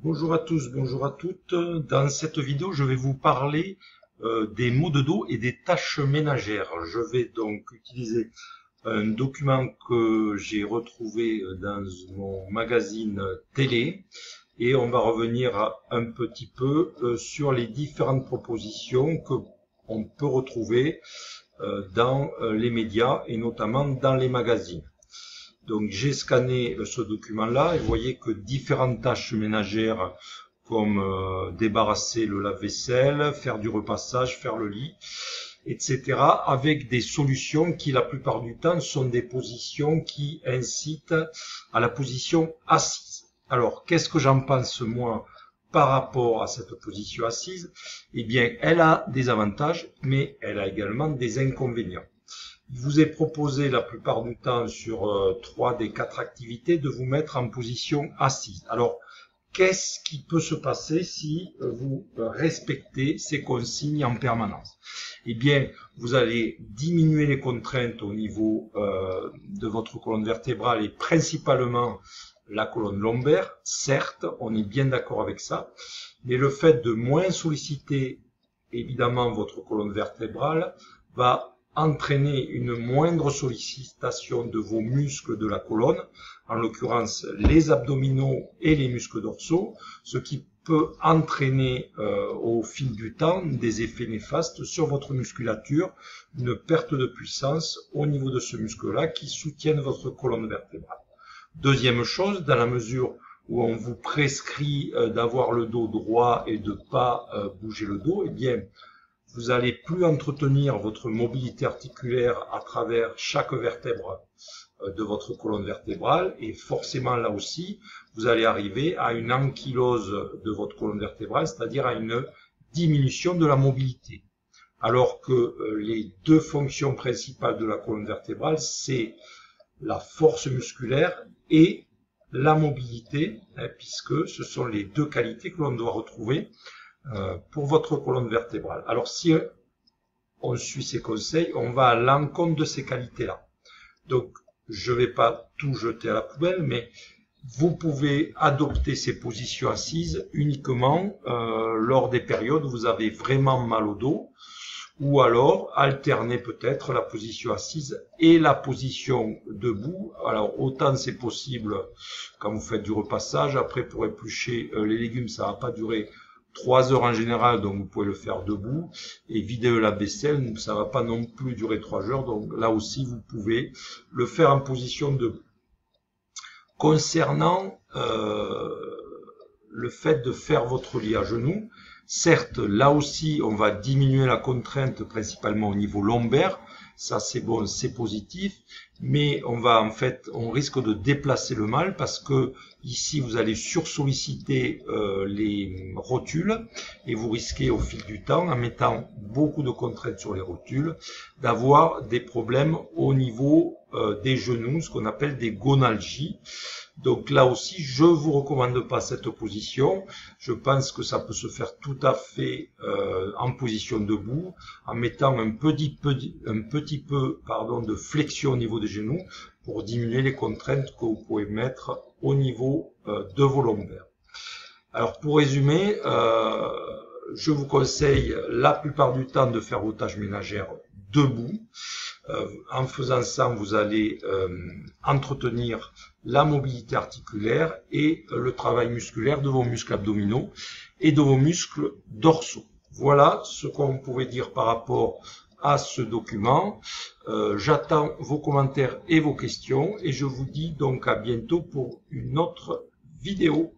Bonjour à tous, bonjour à toutes. Dans cette vidéo, je vais vous parler des maux de dos et des tâches ménagères. Je vais donc utiliser un document que j'ai retrouvé dans mon magazine télé et on va revenir un petit peu sur les différentes propositions que on peut retrouver dans les médias et notamment dans les magazines. Donc j'ai scanné ce document-là et vous voyez que différentes tâches ménagères comme débarrasser le lave-vaisselle, faire du repassage, faire le lit, etc. avec des solutions qui la plupart du temps sont des positions qui incitent à la position assise. Alors qu'est-ce que j'en pense moi par rapport à cette position assise? Eh bien elle a des avantages mais elle a également des inconvénients. Il vous est proposé la plupart du temps sur 3 des 4 activités de vous mettre en position assise. Alors, qu'est-ce qui peut se passer si vous respectez ces consignes en permanence? Eh bien, vous allez diminuer les contraintes au niveau de votre colonne vertébrale et principalement la colonne lombaire. Certes, on est bien d'accord avec ça, mais le fait de moins solliciter évidemment votre colonne vertébrale va entraîner une moindre sollicitation de vos muscles de la colonne, en l'occurrence les abdominaux et les muscles dorsaux, ce qui peut entraîner au fil du temps des effets néfastes sur votre musculature, une perte de puissance au niveau de ce muscle-là qui soutiennent votre colonne vertébrale. Deuxième chose, dans la mesure où on vous prescrit d'avoir le dos droit et de ne pas bouger le dos, eh bien, vous allez plus entretenir votre mobilité articulaire à travers chaque vertèbre de votre colonne vertébrale et forcément là aussi, vous allez arriver à une ankylose de votre colonne vertébrale, c'est-à-dire à une diminution de la mobilité. Alors que les deux fonctions principales de la colonne vertébrale, c'est la force musculaire et la mobilité, puisque ce sont les deux qualités que l'on doit retrouver pour votre colonne vertébrale. Alors si on suit ces conseils, on va à l'encontre de ces qualités-là. Donc je ne vais pas tout jeter à la poubelle, mais vous pouvez adopter ces positions assises uniquement lors des périodes où vous avez vraiment mal au dos, ou alors alterner peut-être la position assise et la position debout. Alors autant c'est possible quand vous faites du repassage. Après pour éplucher les légumes, ça ne va pas durer 3 heures en général, donc vous pouvez le faire debout. Et vider le lave-vaisselle, ça ne va pas non plus durer 3 heures, donc là aussi vous pouvez le faire en position debout. Concernant le fait de faire votre lit à genoux, certes là aussi on va diminuer la contrainte principalement au niveau lombaire, ça c'est bon, c'est positif, mais on risque de déplacer le mal parce que ici vous allez sursolliciter les rotules et vous risquez au fil du temps, en mettant beaucoup de contraintes sur les rotules, d'avoir des problèmes au niveau des genoux, ce qu'on appelle des gonalgies. Donc là aussi, je vous recommande pas cette position. Je pense que ça peut se faire tout à fait en position debout, en mettant un petit peu de flexion au niveau des genoux pour diminuer les contraintes que vous pouvez mettre au niveau de vos lombaires. Alors pour résumer, je vous conseille la plupart du temps de faire vos tâches ménagères debout. En faisant ça, vous allez entretenir la mobilité articulaire et le travail musculaire de vos muscles abdominaux et de vos muscles dorsaux. Voilà ce qu'on pouvait dire par rapport à ce document. J'attends vos commentaires et vos questions et je vous dis donc à bientôt pour une autre vidéo.